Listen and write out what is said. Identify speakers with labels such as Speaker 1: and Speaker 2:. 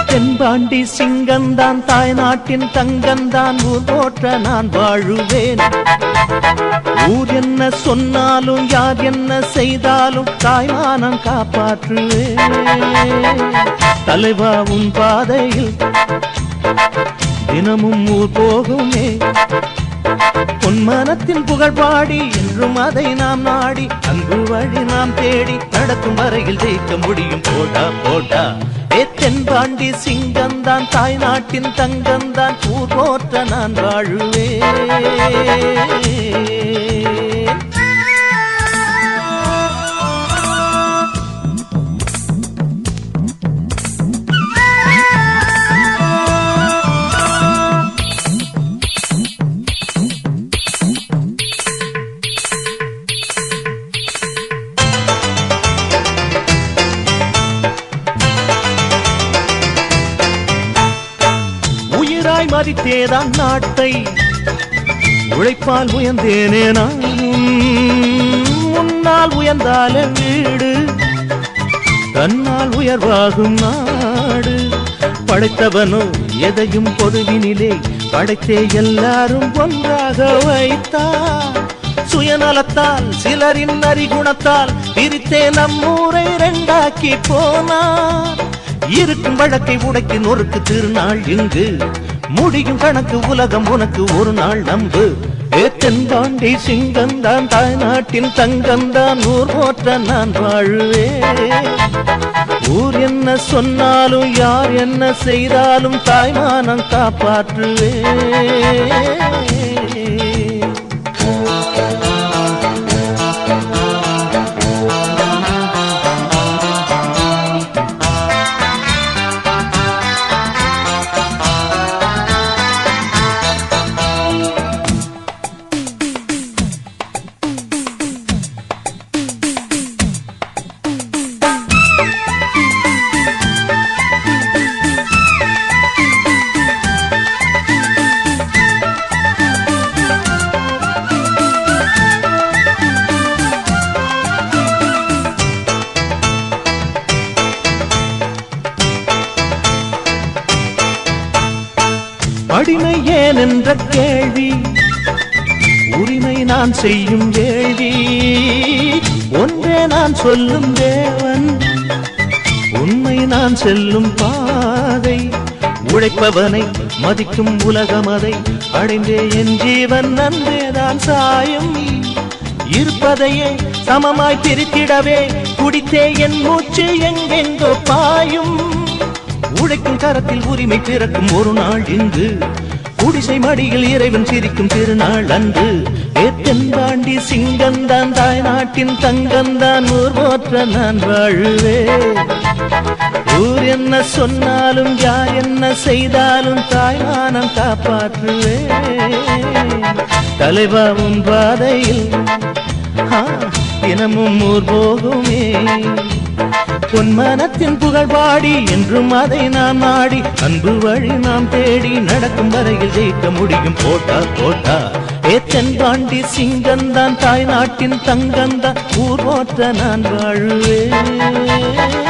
Speaker 1: தென்பாண்டி சிங்கந்தான் தாய் நாட்டின் தங்கந்தான் ஊர் போற்ற நான் வாழுவேன். ஊர் என்ன சொன்னாலும் யார் என்ன செய்தாலும் தாய்மானம் காப்பாற்றுவேன். தலைவா உன் பாதையில் தினமும் ஊர் போகுமே. உன் மனத்தின் புகழ் பாடி என்றும் அதை நாம் நாடி அன்பு வழி நாம் தேடி நடக்கும் வரையில் ஜெயிக்க முடியும். போடா போடா தென்பாண்டி சிங்கந்தான் தாய் நாட்டின் தங்கந்தான் ஊர் போற்ற நான் வாழுவேன். மதித்தேதான் நாட்டை உழைப்பால் உயர்ந்தேனே நான். முன்னால் உயர்ந்தால வீடு தன்னால் உயர்வாகும் நாடு. படைத்தவனோ எதையும் பொதுவினிலே படைத்தே எல்லாரும் ஒன்றாக வைத்தார். சுயநலத்தால் சிலரின் அறிகுணத்தால் பிரித்தே நம்மூரை இரண்டாக்கி போனார். இருக்கும் வழக்கை உடைக்கு நொறுக்கு திருநாள் இங்கு முடியும் கணக்கு உலகம் உனக்கு ஒரு நாள் நம்பு. தென்பாண்டி சிங்கந்தான் தாய் நாட்டின் தங்கந்தான் ஊர் போற்ற நான் வாழுவேன். ஊர் என்ன சொன்னாலும் யார் என்ன செய்தாலும் தாய்மானம் காப்பாற்றுவேன். அடிமை ஏன் என்ற கேள்வி உரிமை நான் செய்யும் வேள்வி. ஒன்றே நான் சொல்லும் தேவன் உண்மை நான் செல்லும் பாதை. உழைப்பவனை மதிக்கும் உலகம் அதை அடைந்தே என் ஜீவன் நன்றேதான் சாயும். இருப்பதையே சமமாய் பிரித்திடவே குடித்தே என் மூச்சு எங்கெங்கோ பாயும். உழைக்கும் கரத்தில் உரிமை பிறக்கும் ஒரு நாள் இங்கு குடிசை மடியில் இறைவன் சிரிக்கும் திருநாள் அன்று. தென்பாண்டி சிங்கந்தான் தாய் நாட்டின் தங்கந்தான் ஊர் போற்ற நான் வாழுவேன். ஊர் என்ன சொன்னாலும் யார் என்ன செய்தாலும் தாய்மானம் காப்பாற்றுவேன். தலைவா உன் பாதையில் தினமும் ஊர் போகுமே. உன் மனத்தின் புகழ் பாடி என்றும் அதை நாம் நாடி அன்பு வழி நாம் தேடி நடக்கும் வரையில் ஜெயிக்க முடியும். போட்டா போட்டா தென்பாண்டி சிங்கந்தான் தாய் நாட்டின் தங்கந்தான் ஊர் போற்ற நான் வாழுவேன்.